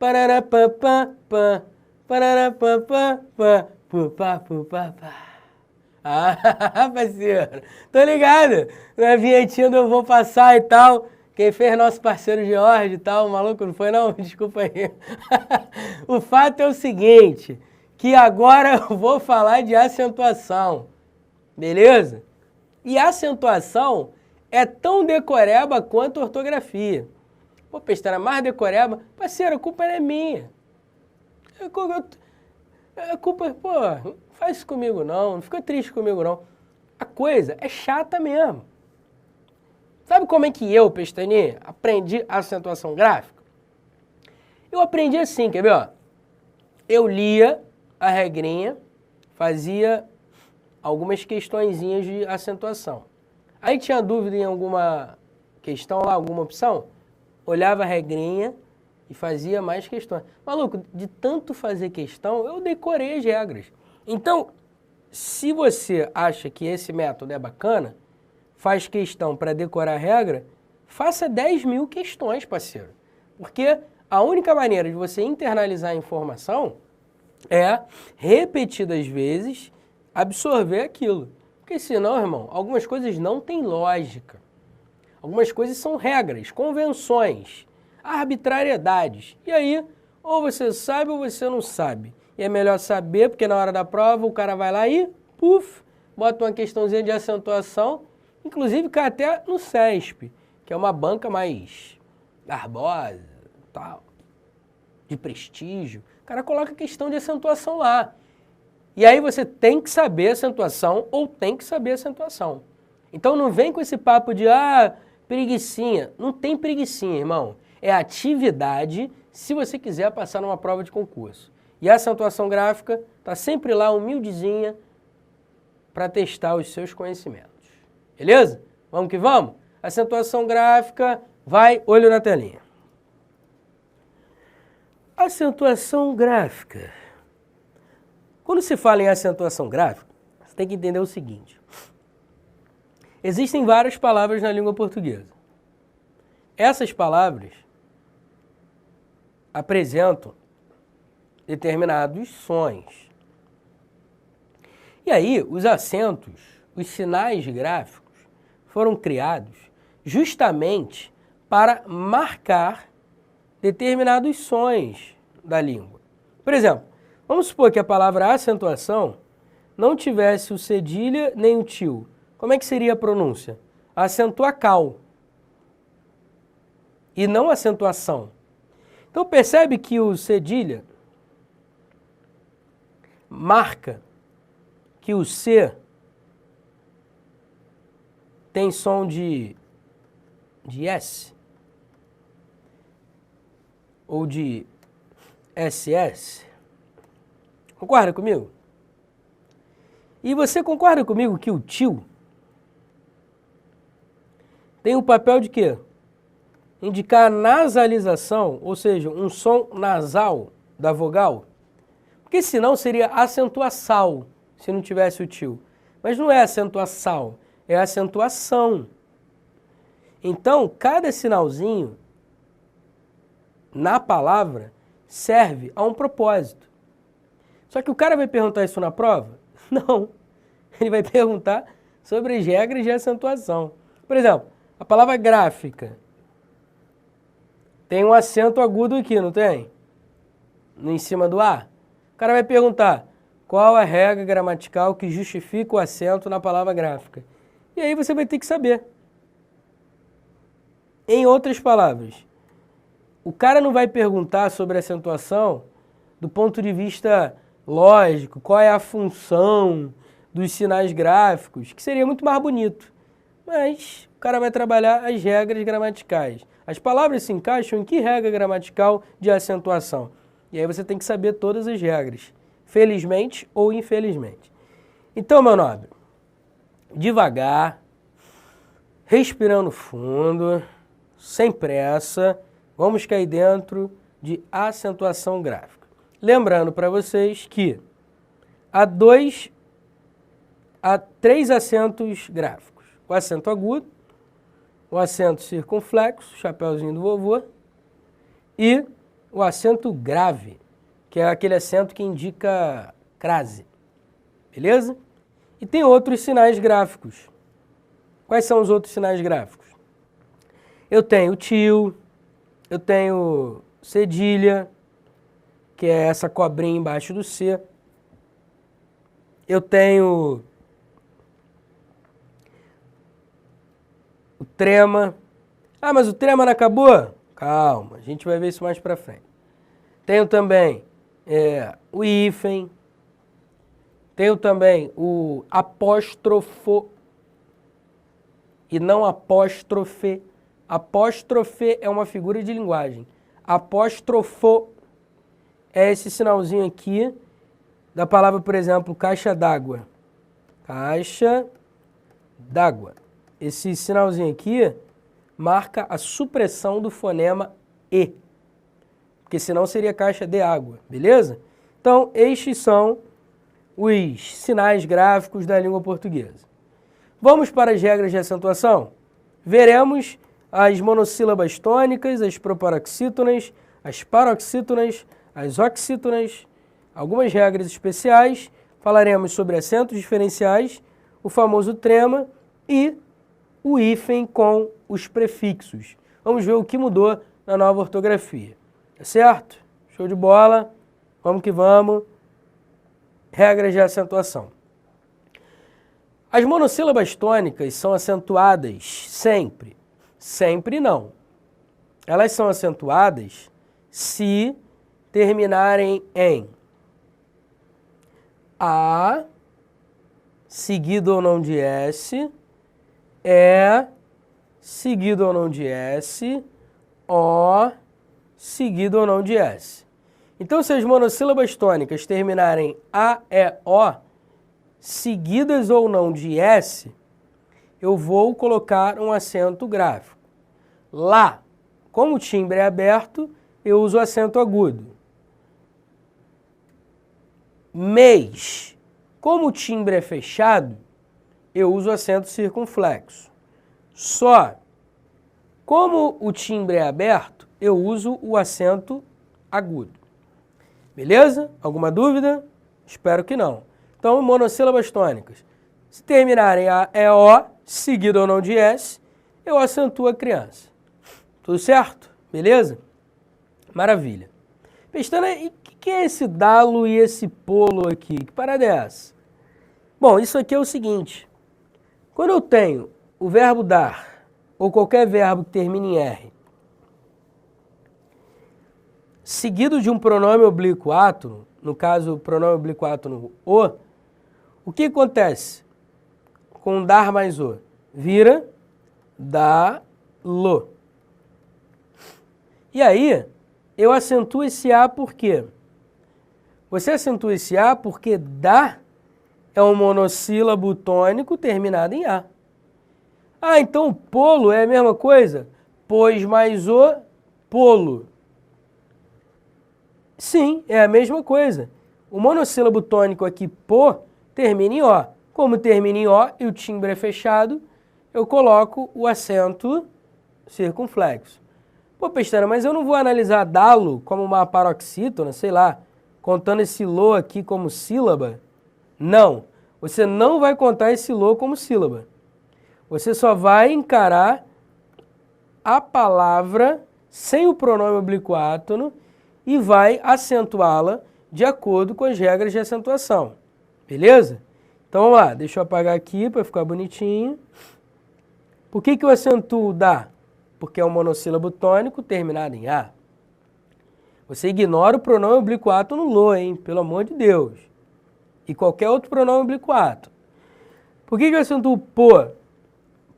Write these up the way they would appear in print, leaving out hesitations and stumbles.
Pararapapapá, pararapapapá, pupá. Ah, parceiro, tô ligado. Na vinhetinha do Eu Vou Passar e tal. Quem fez nosso parceiro George e tal, maluco, não foi não? Desculpa aí. O fato é o seguinte, que agora eu vou falar de acentuação, beleza? E acentuação é tão decoreba quanto ortografia. Pô, pestana, mais decoreba? Parceiro, a culpa não é minha. A culpa, pô, não faz isso comigo não fica triste comigo não. A coisa é chata mesmo. Sabe como é que eu, Pestaninha, aprendi acentuação gráfica? Eu aprendi assim, quer ver, ó? Eu lia a regrinha, fazia algumas questõezinhas de acentuação. Aí tinha dúvida em alguma questão lá, alguma opção, olhava a regrinha e fazia mais questões. Maluco, de tanto fazer questão, eu decorei as regras. Então, se você acha que esse método é bacana, faz questão para decorar a regra, faça 10.000 questões, parceiro. Porque a única maneira de você internalizar a informação é, repetidas vezes, absorver aquilo. Porque senão, irmão, algumas coisas não têm lógica. Algumas coisas são regras, convenções, arbitrariedades. E aí, ou você sabe ou você não sabe. E é melhor saber, porque na hora da prova o cara vai lá e, puf, bota uma questãozinha de acentuação, inclusive cai até no CESP, que é uma banca mais garbosa, tal, de prestígio. O cara coloca questão de acentuação lá. E aí você tem que saber acentuação ou tem que saber acentuação. Então não vem com esse papo de, preguicinha. Não tem preguicinha, irmão. É atividade se você quiser passar numa prova de concurso. E a acentuação gráfica está sempre lá, humildezinha, para testar os seus conhecimentos. Beleza? Vamos que vamos? Acentuação gráfica, vai, olho na telinha. Acentuação gráfica. Quando se fala em acentuação gráfica, você tem que entender o seguinte. Existem várias palavras na língua portuguesa. Essas palavras apresentam determinados sons. E aí, os acentos, os sinais gráficos, foram criados justamente para marcar determinados sons da língua. Por exemplo, vamos supor que a palavra acentuação não tivesse o cedilha nem o til. Como é que seria a pronúncia? Acentuacal. E não acentuação. Então percebe que o cedilha marca que o C tem som de S ou de SS. Concorda comigo? E você concorda comigo que o til tem o papel de quê? Indicar nasalização, ou seja, um som nasal da vogal. Porque senão seria acentuação, se não tivesse o til. Mas não é acentuação, é acentuação. Então, cada sinalzinho na palavra serve a um propósito. Só que o cara vai perguntar isso na prova? Não. Ele vai perguntar sobre as regras de acentuação. Por exemplo, a palavra gráfica tem um acento agudo aqui, não tem? Em cima do A. O cara vai perguntar qual a regra gramatical que justifica o acento na palavra gráfica. E aí você vai ter que saber. Em outras palavras, o cara não vai perguntar sobre acentuação do ponto de vista lógico, qual é a função dos sinais gráficos, que seria muito mais bonito. Mas o cara vai trabalhar as regras gramaticais. As palavras se encaixam em que regra gramatical de acentuação? E aí você tem que saber todas as regras, felizmente ou infelizmente. Então, meu nobre, devagar, respirando fundo, sem pressa, vamos cair dentro de acentuação gráfica. Lembrando para vocês que há 3 acentos gráficos. O acento agudo, o acento circunflexo, chapeuzinho do vovô, e o acento grave, que é aquele acento que indica crase. Beleza? E tem outros sinais gráficos. Quais são os outros sinais gráficos? Eu tenho tio, eu tenho cedilha, que é essa cobrinha embaixo do C. Eu tenho o trema. Ah, mas o trema não acabou? Calma, a gente vai ver isso mais pra frente. Tenho também o hífen. Tenho também o apóstrofo e não apóstrofe. Apóstrofe é uma figura de linguagem. Apóstrofo é esse sinalzinho aqui da palavra, por exemplo, caixa d'água. Caixa d'água. Esse sinalzinho aqui marca a supressão do fonema E. Porque senão seria caixa de água, beleza? Então, estes são os sinais gráficos da língua portuguesa. Vamos para as regras de acentuação? Veremos as monossílabas tônicas, as proparoxítonas, as paroxítonas, as oxítonas, algumas regras especiais, falaremos sobre acentos diferenciais, o famoso trema e o hífen com os prefixos. Vamos ver o que mudou na nova ortografia. Tá certo? Show de bola. Vamos que vamos. Regras de acentuação. As monossílabas tônicas são acentuadas sempre. Sempre não. Elas são acentuadas se terminarem em A, seguido ou não de S, E, seguido ou não de S, O, seguido ou não de S. Então, se as monossílabas tônicas terminarem A, E, O, seguidas ou não de S, eu vou colocar um acento gráfico. Lá, como o timbre é aberto, eu uso acento agudo. Mês, como o timbre é fechado, eu uso acento circunflexo. Só, como o timbre é aberto, eu uso o acento agudo. Beleza? Alguma dúvida? Espero que não. Então, monossílabas tônicas. Se terminarem a EO, seguido ou não de S, eu acentuo a criança. Tudo certo? Beleza? Maravilha. Pestana, e o que é esse dalo e esse polo aqui? Que parada é essa? Bom, isso aqui é o seguinte. Quando eu tenho o verbo dar, ou qualquer verbo que termine em R, seguido de um pronome oblíquo átono, no caso o pronome oblíquo átono o que acontece com dar mais o? Vira da-lo. E aí, eu acentuo esse A por quê? Você acentua esse A porque da é um monossílabo tônico terminado em A. Ah, então o polo é a mesma coisa? Pois mais o polo. Sim, é a mesma coisa. O monossílabo tônico aqui, pô, termina em O. Como termina em O e o timbre é fechado, eu coloco o acento circunflexo. Pô, Pestana, mas eu não vou analisar dalo como uma paroxítona, sei lá, contando esse lo aqui como sílaba? Não, você não vai contar esse lo como sílaba. Você só vai encarar a palavra sem o pronome oblíquo átono e vai acentuá-la de acordo com as regras de acentuação. Beleza? Então vamos lá, deixa eu apagar aqui para ficar bonitinho. Por que eu acentuo dá? Porque é um monossílabo tônico terminado em A. Você ignora o pronome oblíquo átono lo, hein? Pelo amor de Deus. E qualquer outro pronome oblíquo átono. Por que eu acentuo pô?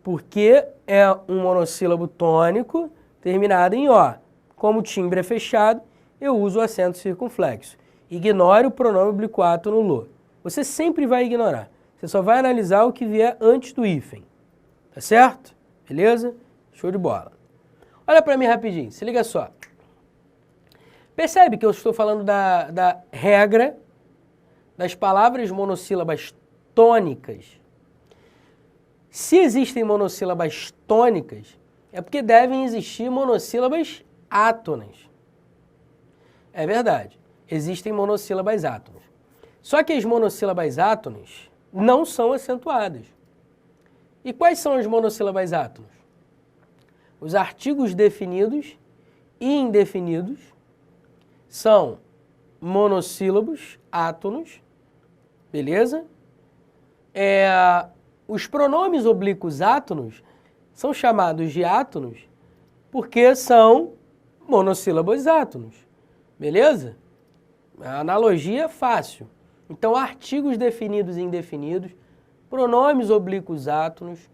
Porque é um monossílabo tônico terminado em O. Como o timbre é fechado, eu uso o acento circunflexo. Ignore o pronome oblíquo átono lo. Você sempre vai ignorar. Você só vai analisar o que vier antes do hífen. Tá certo? Beleza? Show de bola. Olha para mim rapidinho, se liga só. Percebe que eu estou falando da regra das palavras monossílabas tônicas. Se existem monossílabas tônicas, é porque devem existir monossílabas átonas. É verdade. Existem monossílabas átonas. Só que as monossílabas átonas não são acentuadas. E quais são as monossílabas átonas? Os artigos definidos e indefinidos são monossílabos átonos, beleza? Os pronomes oblíquos átonos são chamados de átonos porque são monossílabos átonos, beleza? A analogia é fácil. Então, artigos definidos e indefinidos, pronomes oblíquos átonos,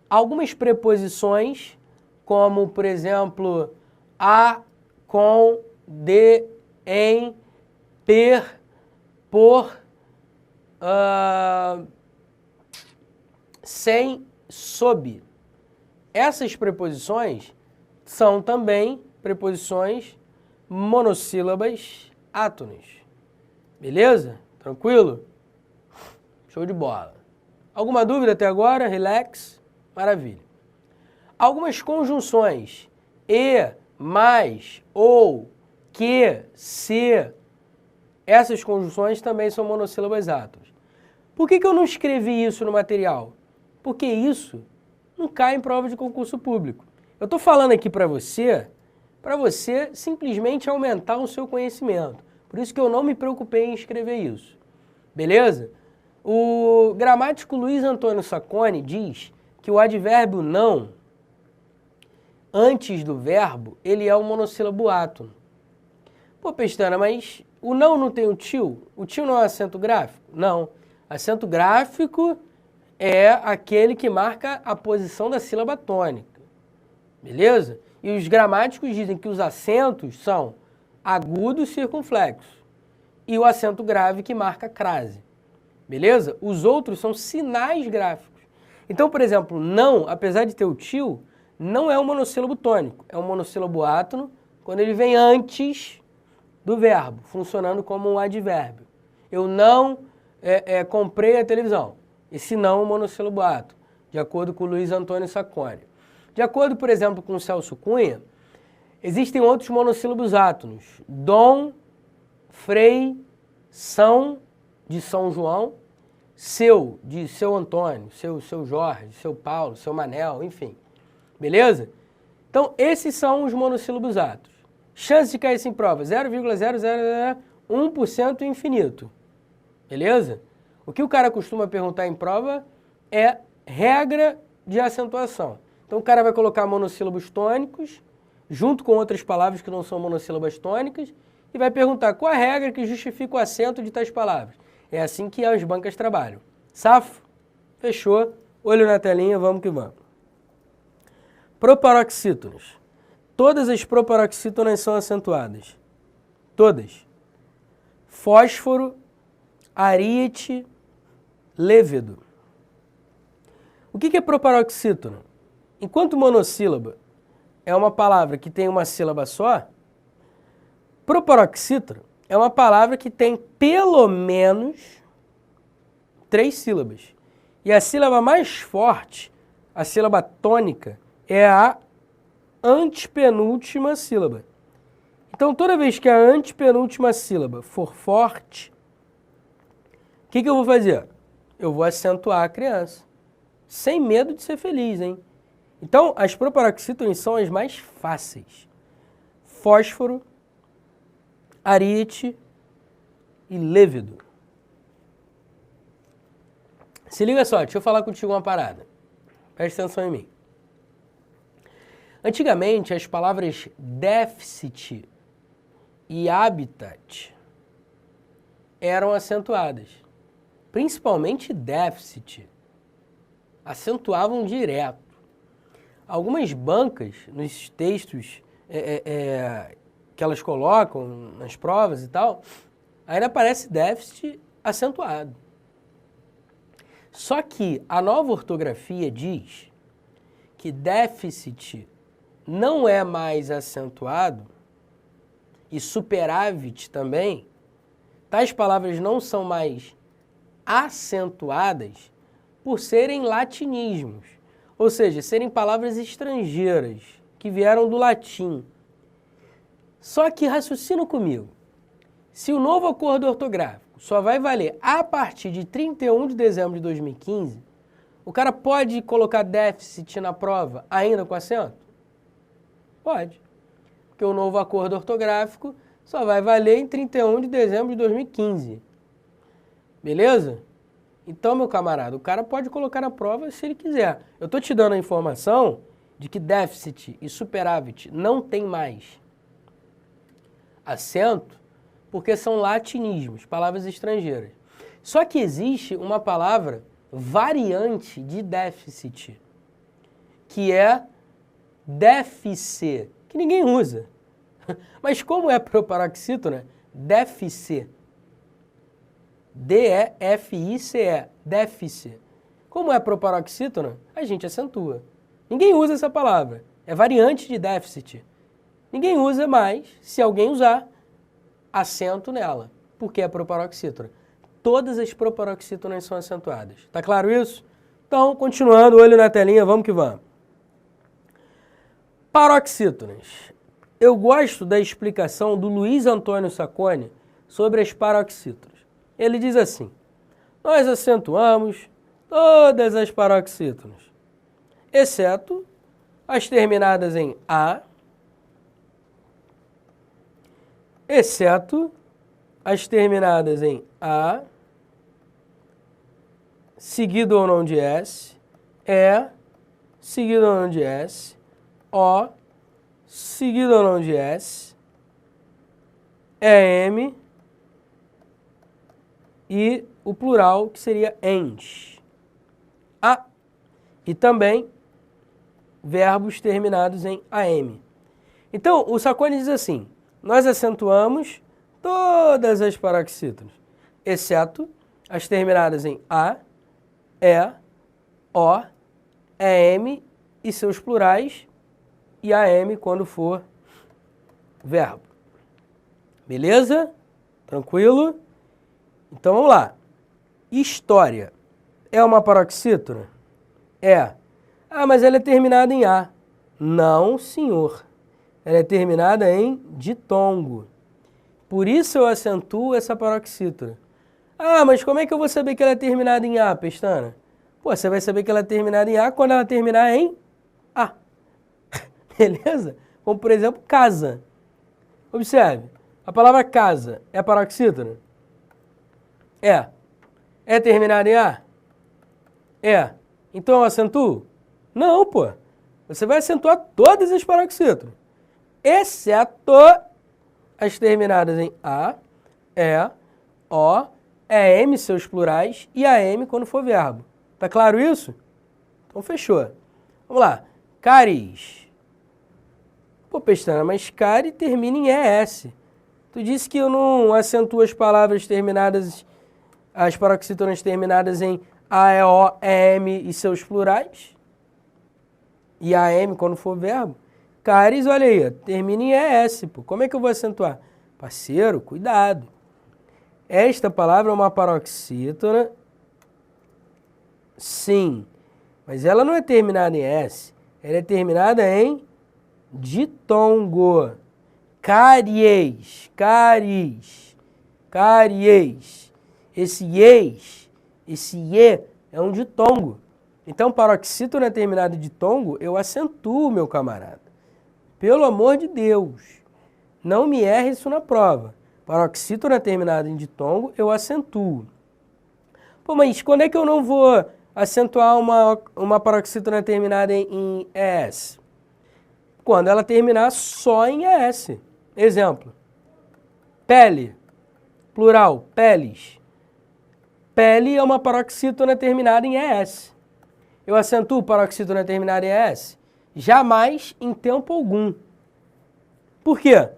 algumas preposições, como, por exemplo, a, com, de, em, per, por, sem, sob. Essas preposições são também preposições monossílabas átonas. Beleza? Tranquilo? Show de bola. Alguma dúvida até agora? Relax. Maravilha. Algumas conjunções. E, mais, ou, que, se. Essas conjunções também são monossílabas átonas. Por que eu não escrevi isso no material? Porque isso não cai em prova de concurso público. Eu estou falando aqui para você simplesmente aumentar o seu conhecimento. Por isso que eu não me preocupei em escrever isso. Beleza? O gramático Luiz Antônio Sacconi diz que o advérbio não, antes do verbo, ele é um monossílabo átono. Pô, Pestana, mas o não tem o tio? O tio não é acento gráfico? Não. Acento gráfico é aquele que marca a posição da sílaba tônica. Beleza? E os gramáticos dizem que os acentos são agudo e circunflexo. E o acento grave que marca a crase. Beleza? Os outros são sinais gráficos. Então, por exemplo, não, apesar de ter o tio, não é um monossílabo tônico. É um monossílabo átono quando ele vem antes do verbo, funcionando como um advérbio. Eu não comprei a televisão. Esse não é um monossílabo átono, de acordo com o Luiz Antônio Sacconi. De acordo, por exemplo, com o Celso Cunha, existem outros monossílabos átonos. Dom, Frei, São, de São João, Seu, de Seu Antônio, Seu Jorge, Seu Paulo, Seu Manel, enfim. Beleza? Então, esses são os monossílabos átonos. Chance de cair isso em prova, 0,0001% infinito. Beleza? O que o cara costuma perguntar em prova é regra de acentuação. Então, o cara vai colocar monossílabos tônicos, junto com outras palavras que não são monossílabas tônicas, e vai perguntar qual a regra que justifica o acento de tais palavras. É assim que as bancas trabalham. Safo? Fechou. Olho na telinha, vamos que vamos. Proparoxítonos. Todas as proparoxítonas são acentuadas. Todas. Fósforo, aríete, lévedo. O que é proparoxítono? Enquanto monossílaba é uma palavra que tem uma sílaba só, proparoxítono é uma palavra que tem pelo menos 3 sílabas. E a sílaba mais forte, a sílaba tônica, é a antepenúltima sílaba. Então, toda vez que a antepenúltima sílaba for forte, o que eu vou fazer? Eu vou acentuar a criança. Sem medo de ser feliz, hein? Então, as proparoxítones são as mais fáceis. Fósforo, aríete e lévedo. Se liga só, deixa eu falar contigo uma parada. Presta atenção em mim. Antigamente, as palavras déficit e habitat eram acentuadas. Principalmente déficit. Acentuavam direto. Algumas bancas, nos textos que elas colocam nas provas e tal, ainda aparece déficit acentuado. Só que a nova ortografia diz que déficit não é mais acentuado e superávit também, tais palavras não são mais acentuadas por serem latinismos, ou seja, serem palavras estrangeiras que vieram do latim. Só que raciocina comigo. Se o novo acordo ortográfico só vai valer a partir de 31 de dezembro de 2015, o cara pode colocar déficit na prova ainda com acento? Pode. Porque o novo acordo ortográfico só vai valer em 31 de dezembro de 2015. Beleza? Então, meu camarada, o cara pode colocar na prova se ele quiser. Eu estou te dando a informação de que déficit e superávit não tem mais acento, porque são latinismos, palavras estrangeiras. Só que existe uma palavra variante de déficit, que é défice, que ninguém usa. Mas como é proparoxítona, défice. D-E-F-I-C-E, défice. Como é proparoxítona, a gente acentua. Ninguém usa essa palavra, é variante de déficit. Ninguém usa mais, se alguém usar, acento nela, porque é proparoxítona. Todas as proparoxítonas são acentuadas. Tá claro isso? Então, continuando, olho na telinha, vamos que vamos. Paroxítonas. Eu gosto da explicação do Luiz Antônio Sacconi sobre as paroxítonas. Ele diz assim: nós acentuamos todas as paroxítonas, exceto as terminadas em A, exceto as terminadas em A, seguido ou não de S, E, seguido ou não de S, O, seguido ou não de S, EM e o plural que seria ENS. A. E também verbos terminados em AM. Então, o Sacconi diz assim: nós acentuamos todas as paroxítonas, exceto as terminadas em A, E, O, EM e seus plurais, e AM quando for verbo. Beleza? Tranquilo? Então vamos lá. História é uma paroxítona? É. Ah, mas ela é terminada em A. Não, senhor. Ela é terminada em ditongo. Por isso eu acentuo essa paroxítona. Ah, mas como é que eu vou saber que ela é terminada em A, Pestana? Pô, você vai saber que ela é terminada em A quando ela terminar em A. Beleza? Como, por exemplo, casa. Observe. A palavra casa é paroxítona? É. É terminada em A? É. Então eu acentuo? Não, pô. Você vai acentuar todas as paroxítonas, exceto as terminadas em A, E, O, EM, seus plurais, e AM quando for verbo. Tá claro isso? Então fechou. Vamos lá. Caris. Pô, Pestana, mas cari termina em ES. Tu disse que eu não acentuo as palavras terminadas, as paroxítonas terminadas em A, E, O, EM e seus plurais? E AM quando for verbo? Caris, olha aí, termina em ES, pô. Como é que eu vou acentuar? Parceiro, cuidado. Esta palavra é uma paroxítona, sim, mas ela não é terminada em S, ela é terminada em ditongo. Caries, caris, caries. Esse eis, esse e é um ditongo. Então, paroxítona terminada em ditongo, eu acentuo, meu camarada. Pelo amor de Deus, não me erre isso na prova. Paroxítona terminada em ditongo, eu acentuo. Pô, mas quando é que eu não vou acentuar uma paroxítona terminada em ES? Quando ela terminar só em ES. Exemplo. Pele. Plural, peles. Pele é uma paroxítona terminada em ES. Eu acentuo paroxítona terminada em ES? Jamais em tempo algum. Por quê?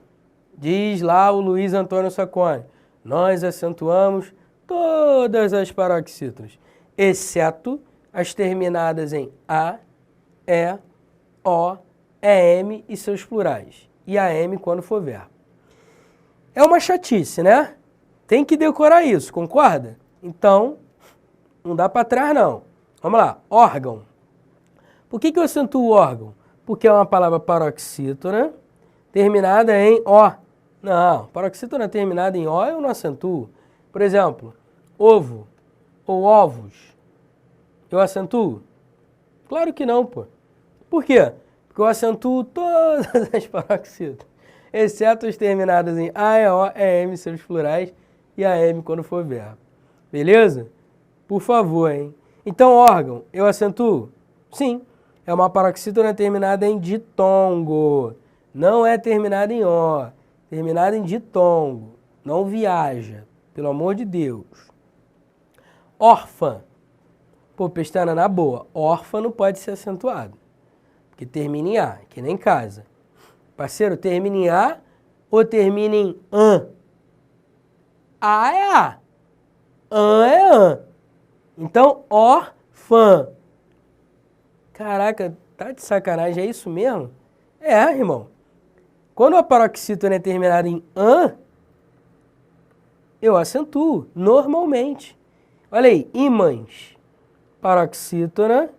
Diz lá o Luiz Antônio Sacconi: nós acentuamos todas as paroxítonas, exceto as terminadas em A, E, O, EM e seus plurais. E AM quando for verbo. É uma chatice, né? Tem que decorar isso, concorda? Então, não dá para trás não. Vamos lá, órgão. Por que eu acentuo órgão? Porque é uma palavra paroxítona, terminada em O. Não, paroxítona terminada em O eu não acentuo. Por exemplo, ovo ou ovos, eu acentuo? Claro que não, pô. Por quê? Porque eu acentuo todas as paroxítonas, exceto as terminadas em A, E, O, E, M, seus plurais, e a M quando for verbo. Beleza? Por favor, hein? Então, órgão, eu acentuo? Sim. É uma paroxítona terminada em ditongo. Não é terminada em O. Terminada em ditongo. Não viaja. Pelo amor de Deus. Órfã. Pô, pestana, na boa. Órfã não pode ser acentuado. Porque termina em A, que nem casa. Parceiro, termina em A ou termina em AN? A é A. AN é AN. Então, órfã. Caraca, tá de sacanagem, é isso mesmo? É, irmão. Quando a paroxítona é terminada em AN, eu acentuo, normalmente. Olha aí, ímãs. Paroxítona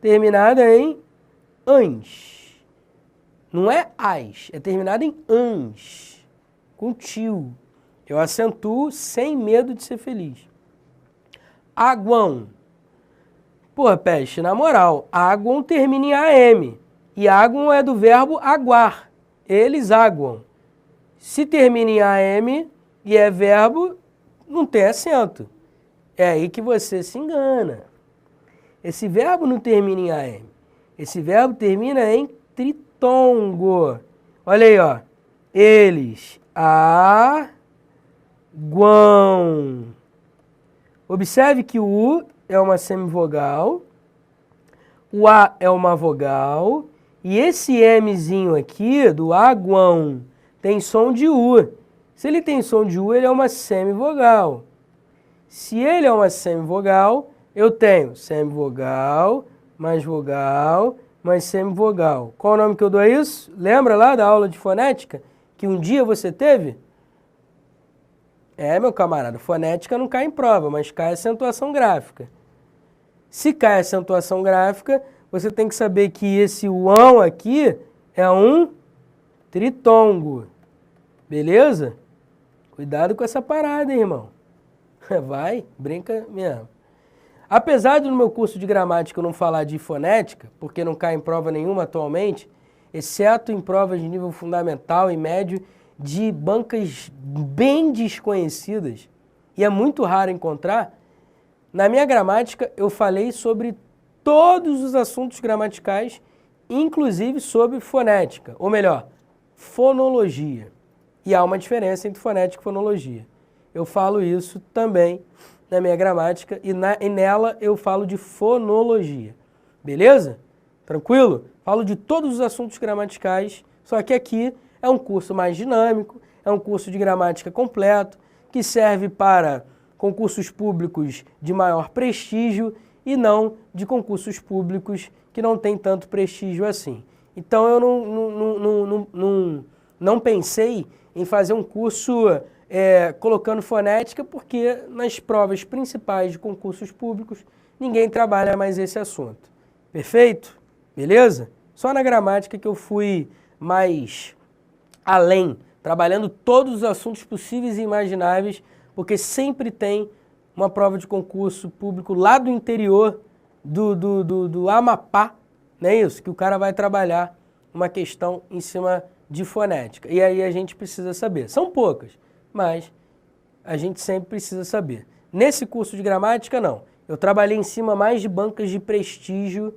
terminada em ANS. Não é AS, é terminada em ANS. Com tio. Eu acentuo sem medo de ser feliz. Aguão. Pô, peste, na moral, aguam termina em AM. E aguam é do verbo aguar. Eles aguam. Se termina em AM e é verbo, não tem acento. É aí que você se engana. Esse verbo não termina em AM. Esse verbo termina em tritongo. Olha aí, ó. Eles aguam. Observe que o U é uma semivogal, o A é uma vogal, e esse Mzinho aqui, do aguão, tem som de U. Se ele tem som de U, ele é uma semivogal. Se ele é uma semivogal, eu tenho semivogal, mais semivogal. Qual o nome que eu dou a isso? Lembra lá da aula de fonética? Que um dia você teve? É, meu camarada, fonética não cai em prova, mas cai acentuação gráfica. Se cai acentuação gráfica, você tem que saber que esse uão aqui é um tritongo. Beleza? Cuidado com essa parada, hein, irmão. Vai, brinca mesmo. Apesar de no meu curso de gramática eu não falar de fonética, porque não cai em prova nenhuma atualmente, exceto em provas de nível fundamental e médio, de bancas bem desconhecidas, e é muito raro encontrar, na minha gramática eu falei sobre todos os assuntos gramaticais, inclusive sobre fonética, ou melhor, fonologia. E há uma diferença entre fonética e fonologia. Eu falo isso também na minha gramática e nela eu falo de fonologia. Beleza? Tranquilo? Falo de todos os assuntos gramaticais, só que aqui é um curso mais dinâmico, é um curso de gramática completo, que serve para concursos públicos de maior prestígio e não de concursos públicos que não têm tanto prestígio assim. Então eu não pensei em fazer um curso colocando fonética, porque nas provas principais de concursos públicos ninguém trabalha mais esse assunto. Perfeito? Beleza? Só na gramática que eu fui mais além, trabalhando todos os assuntos possíveis e imagináveis, porque sempre tem uma prova de concurso público lá do interior do Amapá, não é isso? Que o cara vai trabalhar uma questão em cima de fonética. E aí a gente precisa saber. São poucas, mas a gente sempre precisa saber. Nesse curso de gramática, não. Eu trabalhei em cima mais de bancas de prestígio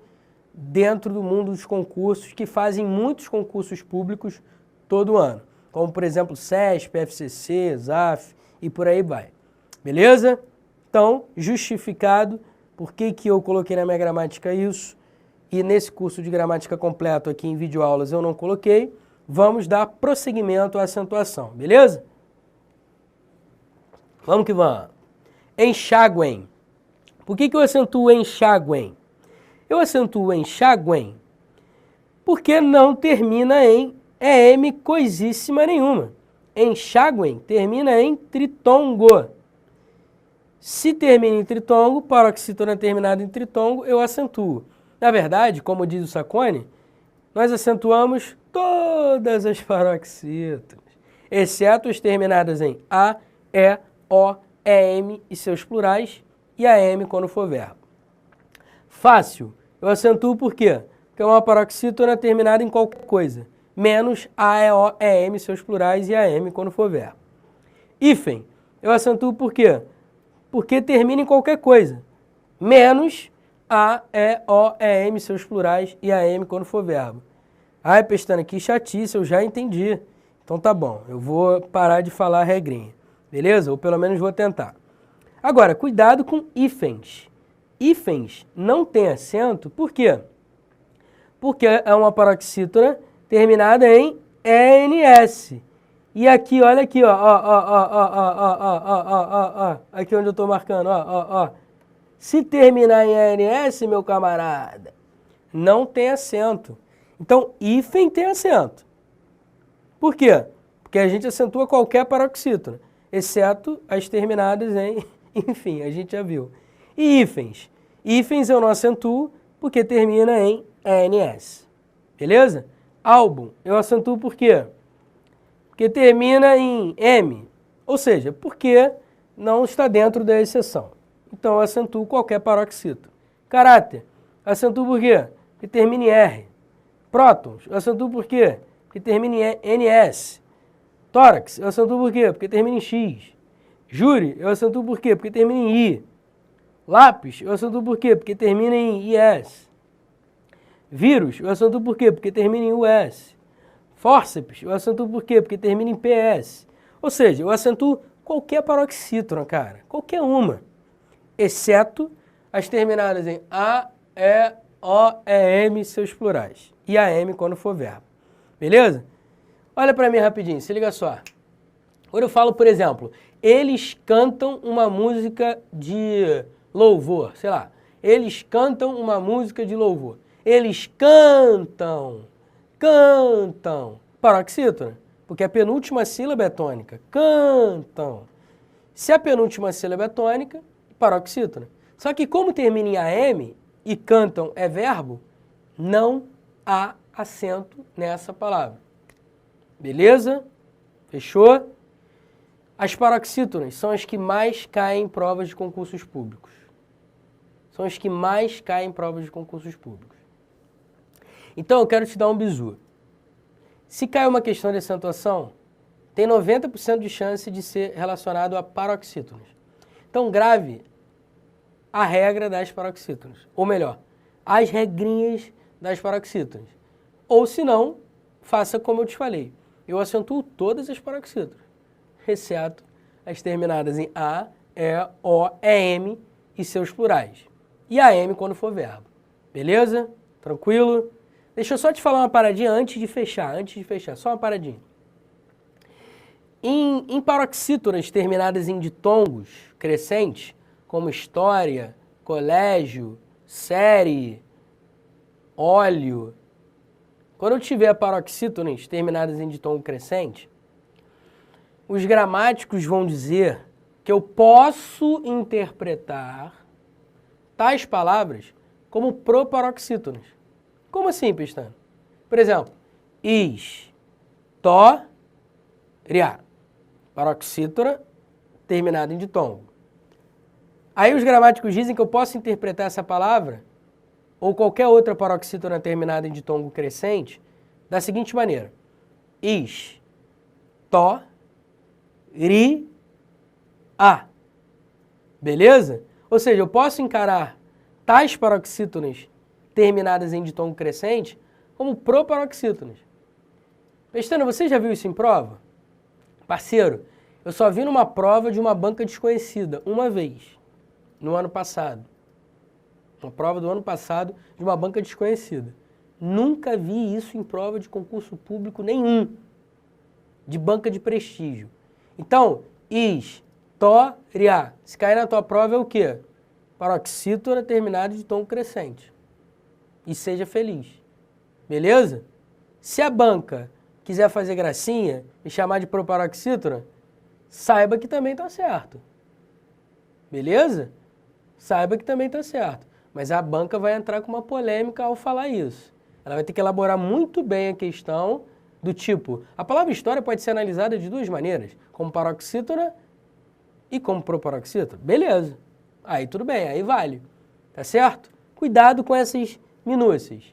dentro do mundo dos concursos, que fazem muitos concursos públicos todo ano. Como, por exemplo, CESP, FCC, ZAF e por aí vai. Beleza? Então, justificado por que eu coloquei na minha gramática isso e nesse curso de gramática completo aqui em videoaulas eu não coloquei, vamos dar prosseguimento à acentuação, beleza? Vamos que vamos. Enxaguem. Por que eu acentuo enxaguem? Eu acentuo enxaguem porque não termina em EM coisíssima nenhuma. Enxaguem termina em tritongo. Se termina em tritongo, paroxítona terminada em tritongo, eu acentuo. Na verdade, como diz o Sacconi, nós acentuamos todas as paroxítonas, exceto as terminadas em A, E, O, EM e seus plurais, e AM quando for verbo. Fácil, eu acentuo por quê? Porque é uma paroxítona terminada em qualquer coisa, menos A, E, O, EM e seus plurais e AM quando for verbo. Hífen, eu acentuo por quê? Porque termina em qualquer coisa, menos A, E, O, EM e seus plurais e AM quando for verbo. Ai, Pestana, que chatice, eu já entendi. Então tá bom, eu vou parar de falar a regrinha, beleza? Ou pelo menos vou tentar. Agora, cuidado com hífens. Hífens não tem acento, por quê? Porque é uma paroxítona terminada em ENS. E aqui, olha aqui, ó, aqui onde eu estou marcando, ó. Se terminar em ENS, meu camarada, não tem acento. Então, hífen tem acento. Por quê? Porque a gente acentua qualquer paroxítona, exceto as terminadas em, enfim, a gente já viu. E hífens? Hífens eu não acentuo porque termina em ENS. Beleza? Álbum, eu acentuo por quê? Porque termina em M, ou seja, porque não está dentro da exceção. Então eu acentuo qualquer paroxítona. Caráter, acentuo por quê? Porque termina em R. Prótons, eu acentuo por quê? Porque termina em NS. Tórax, eu acentuo por quê? Porque termina em X. Júri, eu acentuo por quê? Porque termina em I. Lápis, eu acentuo por quê? Porque termina em IS. Vírus, eu acentuo por quê? Porque termina em US. Fórceps, eu acentuo por quê? Porque termina em PS. Ou seja, eu acentuo qualquer paroxítona, cara. Qualquer uma. Exceto as terminadas em A, E, O, EM e seus plurais. E AM quando for verbo. Beleza? Olha para mim rapidinho, se liga só. Quando eu falo, por exemplo, eles cantam uma música de louvor, sei lá. Eles cantam uma música de louvor. Eles cantam. Paroxítona, porque a penúltima sílaba é tônica. Cantam. Se a penúltima sílaba é tônica, paroxítona. Só que como termina em AM e cantam é verbo, não há acento nessa palavra. Beleza? Fechou? As paroxítonas são as que mais caem em provas de concursos públicos. São as que mais caem em provas de concursos públicos. Então eu quero te dar um bizu. Se cai uma questão de acentuação, tem 90% de chance de ser relacionado a paroxítonas. Então grave a regra das paroxítonas. Ou melhor, as regrinhas das paroxítonas. Ou se não, faça como eu te falei. Eu acentuo todas as paroxítonas, exceto as terminadas em A, E, O, EM e seus plurais. E AM quando for verbo. Beleza? Tranquilo? Deixa eu só te falar uma paradinha antes de fechar, só uma paradinha. Em paroxítonas terminadas em ditongos crescentes, como história, colégio, série, óleo, quando eu tiver paroxítonas terminadas em ditongo crescente, os gramáticos vão dizer que eu posso interpretar tais palavras como proparoxítonas. Como assim, Pestana? Por exemplo, história, paroxítona terminada em ditongo. Aí os gramáticos dizem que eu posso interpretar essa palavra ou qualquer outra paroxítona terminada em ditongo crescente da seguinte maneira. Beleza? Ou seja, eu posso encarar tais paroxítonas terminadas em ditongo crescente como proparoxítonas. Pestana, você já viu isso em prova? Parceiro, eu só vi numa prova de uma banca desconhecida, uma vez, no ano passado. Uma prova do ano passado de uma banca desconhecida. Nunca vi isso em prova de concurso público nenhum, de banca de prestígio. Então, história, se cair na tua prova é o quê? Paroxítona terminada de tom crescente. E seja feliz. Beleza? Se a banca quiser fazer gracinha e chamar de proparoxítona, saiba que também está certo. Beleza? Saiba que também está certo. Mas a banca vai entrar com uma polêmica ao falar isso. Ela vai ter que elaborar muito bem a questão do tipo, a palavra história pode ser analisada de duas maneiras, como paroxítona e como proparoxítona. Beleza. Aí tudo bem, aí vale. Tá certo? Cuidado com essas minúcias.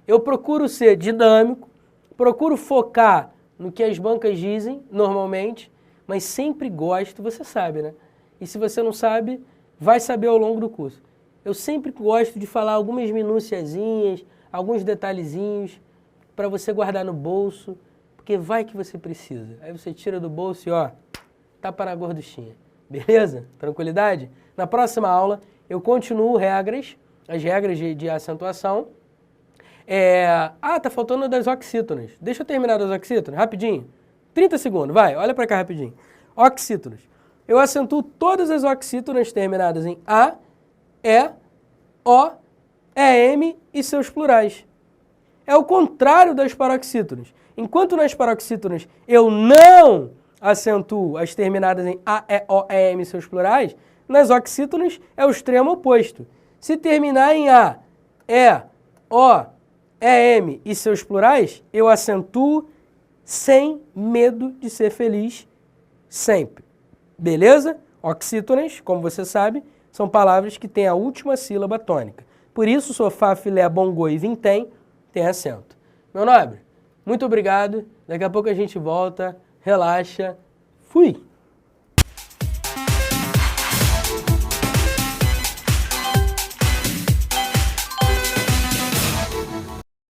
Eu procuro ser dinâmico, procuro focar no que as bancas dizem, normalmente, mas sempre gosto, você sabe, né? E se você não sabe, vai saber ao longo do curso. Eu sempre gosto de falar algumas minuciazinhas, alguns detalhezinhos, para você guardar no bolso, porque vai que você precisa. Aí você tira do bolso e ó, tapa na gorduchinha. Beleza? Tranquilidade? Na próxima aula eu continuo as regras de acentuação. Tá faltando das oxítonas. Deixa eu terminar das oxítonas, rapidinho. 30 segundos, vai, olha para cá rapidinho. Oxítonas. Eu acentuo todas as oxítonas terminadas em A, E, O, EM e seus plurais. É o contrário das paroxítonas. Enquanto nas paroxítonas eu não acentuo as terminadas em A, E, O, EM e seus plurais, nas oxítonas é o extremo oposto. Se terminar em A, E, O, EM e seus plurais, eu acentuo sem medo de ser feliz sempre. Beleza? Oxítonas, como você sabe, são palavras que têm a última sílaba tônica. Por isso, sofá, filé, bongô e vintém tem acento. Meu nobre, muito obrigado. Daqui a pouco a gente volta. Relaxa. Fui!